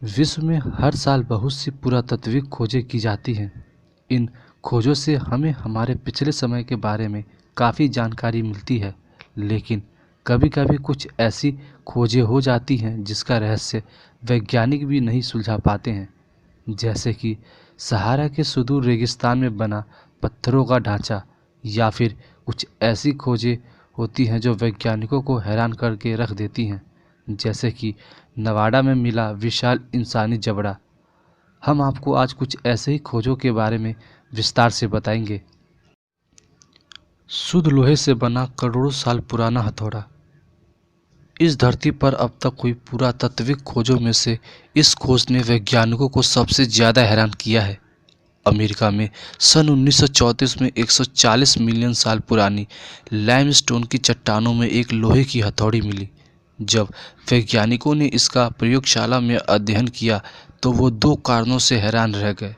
विश्व में हर साल बहुत सी पुरातात्विक खोजें की जाती हैं। इन खोजों से हमें हमारे पिछले समय के बारे में काफ़ी जानकारी मिलती है, लेकिन कभी-कभी कुछ ऐसी खोजें हो जाती हैं जिसका रहस्य वैज्ञानिक भी नहीं सुलझा पाते हैं। जैसे कि सहारा के सुदूर रेगिस्तान में बना पत्थरों का ढांचा, या फिर कुछ ऐसी खोजें होती हैं जो वैज्ञानिकों को हैरान करके रख देती हैं, जैसे कि नवाडा में मिला विशाल इंसानी जबड़ा। हम आपको आज कुछ ऐसे ही खोजों के बारे में विस्तार से बताएंगे। शुद्ध लोहे से बना करोड़ों साल पुराना हथौड़ा। इस धरती पर अब तक हुई पुरातात्विक खोजों में से इस खोज ने वैज्ञानिकों को सबसे ज़्यादा हैरान किया है। अमेरिका में सन 1934 में 140 मिलियन साल पुरानी लाइमस्टोन की चट्टानों में एक लोहे की हथौड़ी मिली। जब वैज्ञानिकों ने इसका प्रयोगशाला में अध्ययन किया तो वो दो कारणों से हैरान रह गए।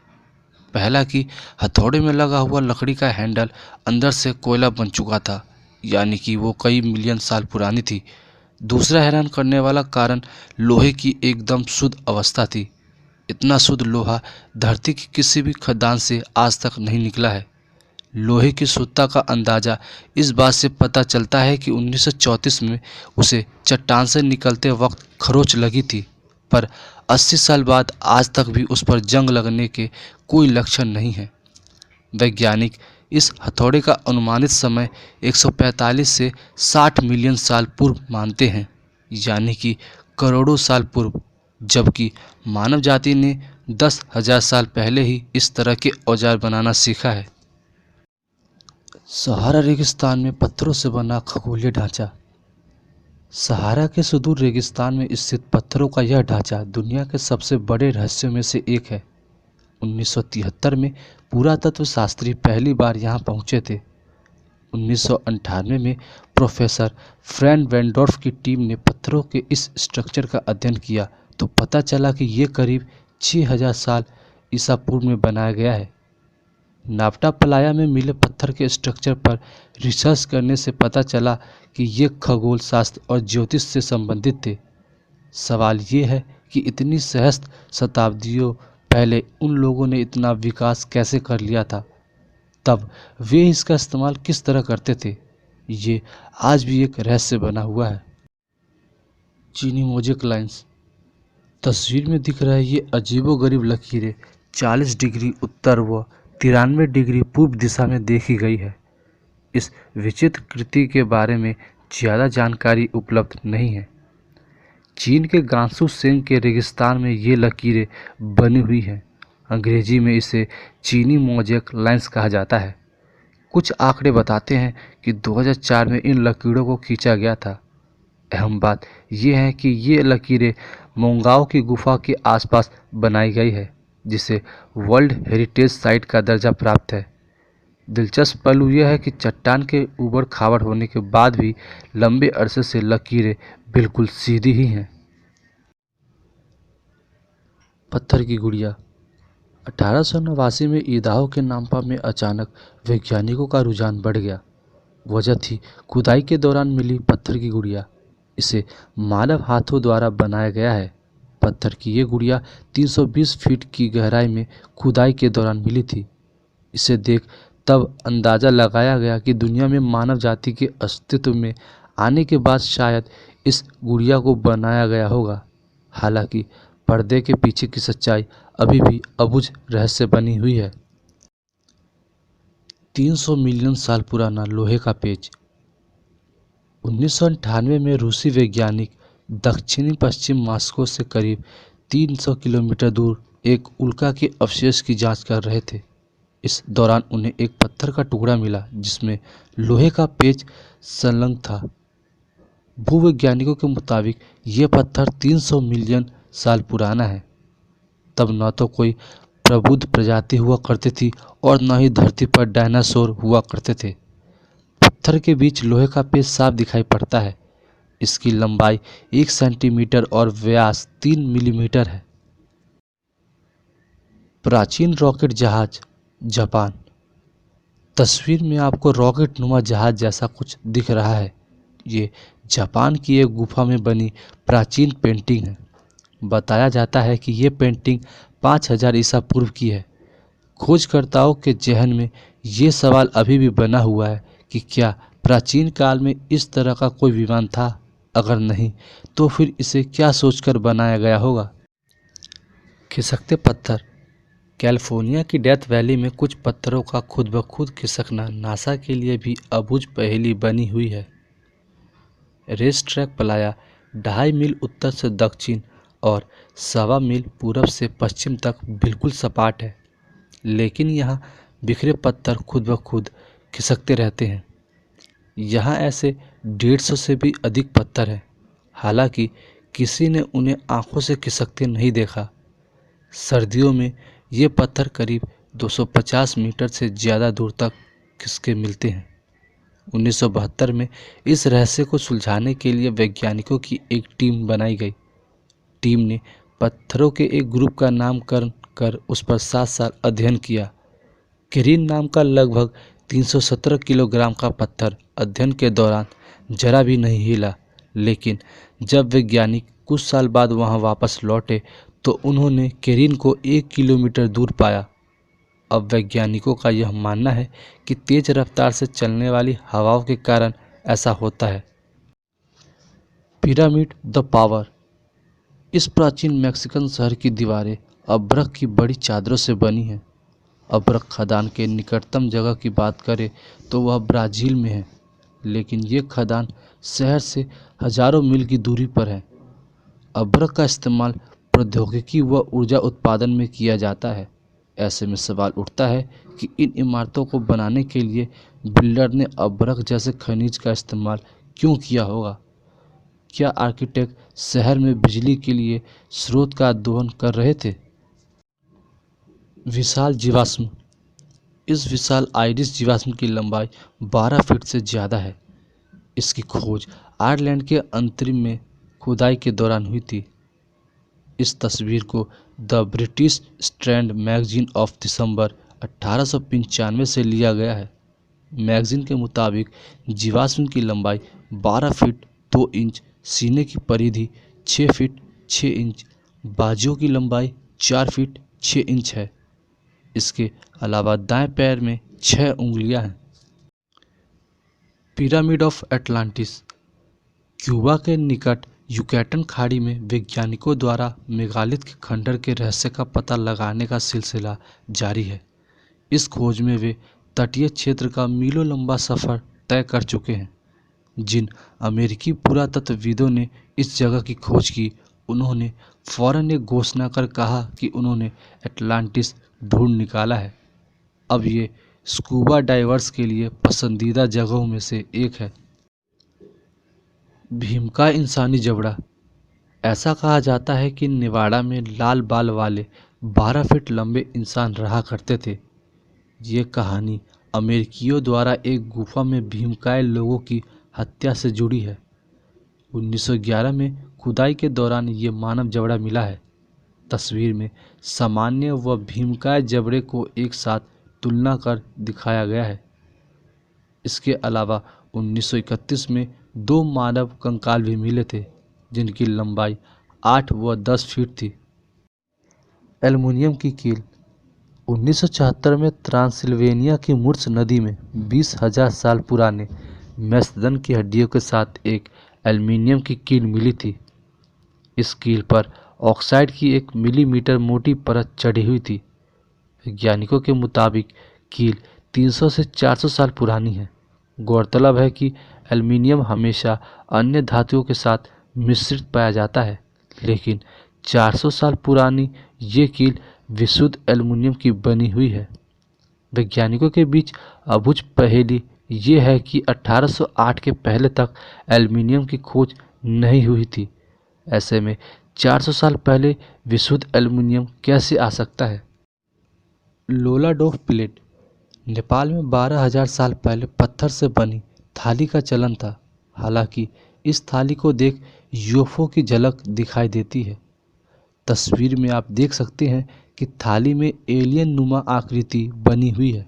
पहला कि हथौड़े में लगा हुआ लकड़ी का हैंडल अंदर से कोयला बन चुका था, यानी कि वो कई मिलियन साल पुरानी थी। दूसरा हैरान करने वाला कारण लोहे की एकदम शुद्ध अवस्था थी। इतना शुद्ध लोहा धरती की किसी भी खदान से आज तक नहीं निकला है। लोहे की शुद्धता का अंदाज़ा इस बात से पता चलता है कि 1934 में उसे चट्टान से निकलते वक्त खरोंच लगी थी, पर 80 साल बाद आज तक भी उस पर जंग लगने के कोई लक्षण नहीं है। वैज्ञानिक इस हथौड़े का अनुमानित समय 145 से 60 मिलियन साल पूर्व मानते हैं, यानी कि करोड़ों साल पूर्व, जबकि मानव जाति ने 10,000 साल पहले ही इस तरह के औजार बनाना सीखा है। सहारा रेगिस्तान में पत्थरों से बना खगोलीय ढांचा। सहारा के सुदूर रेगिस्तान में स्थित पत्थरों का यह ढांचा दुनिया के सबसे बड़े रहस्यों में से एक है। 1973 में पुरातत्व शास्त्री पहली बार यहां पहुंचे थे। 1998 में प्रोफेसर फ्रैंक वेंडोर्फ की टीम ने पत्थरों के इस स्ट्रक्चर का अध्ययन किया तो पता चला कि ये करीब 6000 साल ईसा पूर्व में बनाया गया है। नावटा पलाया में मिले पत्थर के स्ट्रक्चर पर रिसर्च करने से पता चला कि ये खगोल शास्त्र और ज्योतिष से संबंधित थे। सवाल ये है कि इतनी सहस्त्र शताब्दियों पहले उन लोगों ने इतना विकास कैसे कर लिया था, तब वे इसका इस्तेमाल किस तरह करते थे, ये आज भी एक रहस्य बना हुआ है। चीनी मोज़ेक लाइन्स। तस्वीर में दिख रहा है ये अजीबोगरीब लकीरें 40 डिग्री उत्तर व 93 डिग्री पूर्व दिशा में देखी गई है। इस विचित्र कृति के बारे में ज़्यादा जानकारी उपलब्ध नहीं है। चीन के गांसू सेंग के रेगिस्तान में ये लकीरें बनी हुई हैं। अंग्रेजी में इसे चीनी मोज़ेक लाइन्स कहा जाता है। कुछ आंकड़े बताते हैं कि 2004 में इन लकीरों को खींचा गया था। अहम बात यह है कि ये लकीरें मोंगाओ की गुफा के आसपास बनाई गई है, जिसे वर्ल्ड हेरिटेज साइट का दर्जा प्राप्त है। दिलचस्प पहलू यह है कि चट्टान के ऊबड़ खाबड़ होने के बाद भी लंबे अरसे से लकीरें बिल्कुल सीधी ही हैं। पत्थर की गुड़िया। 1889 में इदाहो के नाम्पा में अचानक वैज्ञानिकों का रुझान बढ़ गया। वजह थी खुदाई के दौरान मिली पत्थर की गुड़िया। इसे मानव हाथों द्वारा बनाया गया है। पत्थर की ये गुड़िया 320 फीट की गहराई में खुदाई के दौरान मिली थी। इसे देख तब अंदाज़ा लगाया गया कि दुनिया में मानव जाति के अस्तित्व में आने के बाद शायद इस गुड़िया को बनाया गया होगा। हालांकि पर्दे के पीछे की सच्चाई अभी भी अबुझ रहस्य बनी हुई है। 300 मिलियन साल पुराना लोहे का पेच। 1998 में रूसी वैज्ञानिक दक्षिणी पश्चिम मॉस्को से करीब 300 किलोमीटर दूर एक उल्का के अवशेष की जांच कर रहे थे। इस दौरान उन्हें एक पत्थर का टुकड़ा मिला जिसमें लोहे का पेच संलग्न था। भूवैज्ञानिकों के मुताबिक ये पत्थर 300 मिलियन साल पुराना है। तब न तो कोई प्रबुद्ध प्रजाति हुआ करती थी और न ही धरती पर डायनासोर हुआ करते थे। पत्थर के बीच लोहे का पेच साफ दिखाई पड़ता है। इसकी लंबाई 1 सेंटीमीटर और व्यास 3 मिलीमीटर है। प्राचीन रॉकेट जहाज, जापान। तस्वीर में आपको रॉकेट नुमा जहाज जैसा कुछ दिख रहा है। ये जापान की एक गुफा में बनी प्राचीन पेंटिंग है। बताया जाता है कि ये पेंटिंग 5000 ईसा पूर्व की है। खोजकर्ताओं के जहन में ये सवाल अभी भी बना हुआ है कि क्या प्राचीन काल में इस तरह का कोई विमान था? अगर नहीं, तो फिर इसे क्या सोचकर बनाया गया होगा? खिसकते पत्थर। कैलिफोर्निया की डेथ वैली में कुछ पत्थरों का खुद ब खुद खिसकना नासा के लिए भी अबूझ पहेली बनी हुई है। रेस ट्रैक प्लाया 2.5 मील उत्तर से दक्षिण और 1.25 मील पूरब से पश्चिम तक बिल्कुल सपाट है, लेकिन यहाँ बिखरे पत्थर खुद ब खुद खिसकते रहते हैं। यहाँ ऐसे 150 से भी अधिक पत्थर हैं, हालांकि किसी ने उन्हें आंखों से खिसकते नहीं देखा। सर्दियों में ये पत्थर करीब 250 मीटर से ज़्यादा दूर तक खिसके मिलते हैं। 1972 में इस रहस्य को सुलझाने के लिए वैज्ञानिकों की एक टीम बनाई गई। टीम ने पत्थरों के एक ग्रुप का नामकरण कर उस पर 7 साल अध्ययन किया। केरिन नाम का लगभग 317 किलोग्राम का पत्थर अध्ययन के दौरान जरा भी नहीं हिला, लेकिन जब वैज्ञानिक कुछ साल बाद वहां वापस लौटे तो उन्होंने केरिन को 1 किलोमीटर दूर पाया। अब वैज्ञानिकों का यह मानना है कि तेज रफ्तार से चलने वाली हवाओं के कारण ऐसा होता है। Pyramid the power. इस प्राचीन मैक्सिकन शहर की दीवारें अब्रक की बड़ी चादरों से बनी हैं। अब्रक खदान के निकटतम जगह की बात करें तो वह ब्राज़ील में है, लेकिन ये खदान शहर से हजारों मील की दूरी पर है। अब्रक का इस्तेमाल प्रौद्योगिकी व ऊर्जा उत्पादन में किया जाता है। ऐसे में सवाल उठता है कि इन इमारतों को बनाने के लिए बिल्डर ने अब्रक जैसे खनिज का इस्तेमाल क्यों किया होगा? क्या आर्किटेक्ट शहर में बिजली के लिए स्रोत का दोहन कर रहे थे? विशाल जीवाश्म। इस विशाल आइरिस जीवाश्म की लंबाई 12 फीट से ज़्यादा है। इसकी खोज आयरलैंड के अंतरिम में खुदाई के दौरान हुई थी। इस तस्वीर को the British strand magazine of December 1895 से लिया गया है। मैगजीन के मुताबिक जीवाश्म की लंबाई 12 फीट 2 इंच, सीने की परिधि 6 फीट 6 इंच, बाजुओं की लंबाई 4 फीट 6 इंच है। इसके अलावा दाएं पैर में 6 उंगलियां हैं। Pyramid of Atlantis. क्यूबा के निकट युकैटन खाड़ी में वैज्ञानिकों द्वारा मेगालिथ के खंडर के रहस्य का पता लगाने का सिलसिला जारी है। इस खोज में वे तटीय क्षेत्र का मीलों लंबा सफ़र तय कर चुके हैं। जिन अमेरिकी पुरातत्वविदों ने इस जगह की खोज की, उन्होंने फौरन एक घोषणा कर कहा कि उन्होंने एटलांटिस ढूंढ निकाला है। अब ये स्कूबा डाइवर्स के लिए पसंदीदा जगहों में से एक है। भीमकाय इंसानी जबड़ा। ऐसा कहा जाता है कि नेवाड़ा में लाल बाल वाले 12 फीट लंबे इंसान रहा करते थे। ये कहानी अमेरिकियों द्वारा एक गुफा में भीमकाय लोगों की हत्या से जुड़ी है। 1911 में खुदाई के दौरान ये मानव जबड़ा मिला है। तस्वीर में सामान्य व भीमकाय जबड़े को एक साथ तुलना कर दिखाया गया है। इसके अलावा 1931 में 2 मानव कंकाल भी मिले थे, जिनकी लंबाई 8 व 10 फीट थी। एल्युमिनियम की कील। 1974 में ट्रांसिल्वेनिया की मुर्स नदी में 20,000 साल पुराने मेस्टोडन की हड्डियों के साथ एक एल्युमिनियम की कील मिली थी। इस कील पर ऑक्साइड की 1 मिलीमीटर मोटी परत चढ़ी हुई थी। वैज्ञानिकों के मुताबिक कील 300 से 400 साल पुरानी है। गौरतलब है कि एल्युमिनियम हमेशा अन्य धातुओं के साथ मिश्रित पाया जाता है, लेकिन 400 साल पुरानी ये कील विशुद्ध एल्युमिनियम की बनी हुई है। वैज्ञानिकों के बीच अबूझ पहेली ये है कि 1808 के पहले तक एल्युमिनियम की खोज नहीं हुई थी। ऐसे में 400 साल पहले विशुद्ध एल्युमिनियम कैसे आ सकता है? लोलाडोफ प्लेट। नेपाल में 12,000 साल पहले पत्थर से बनी थाली का चलन था। हालांकि इस थाली को देख यूएफओ की झलक दिखाई देती है। तस्वीर में आप देख सकते हैं कि थाली में एलियन नुमा आकृति बनी हुई है।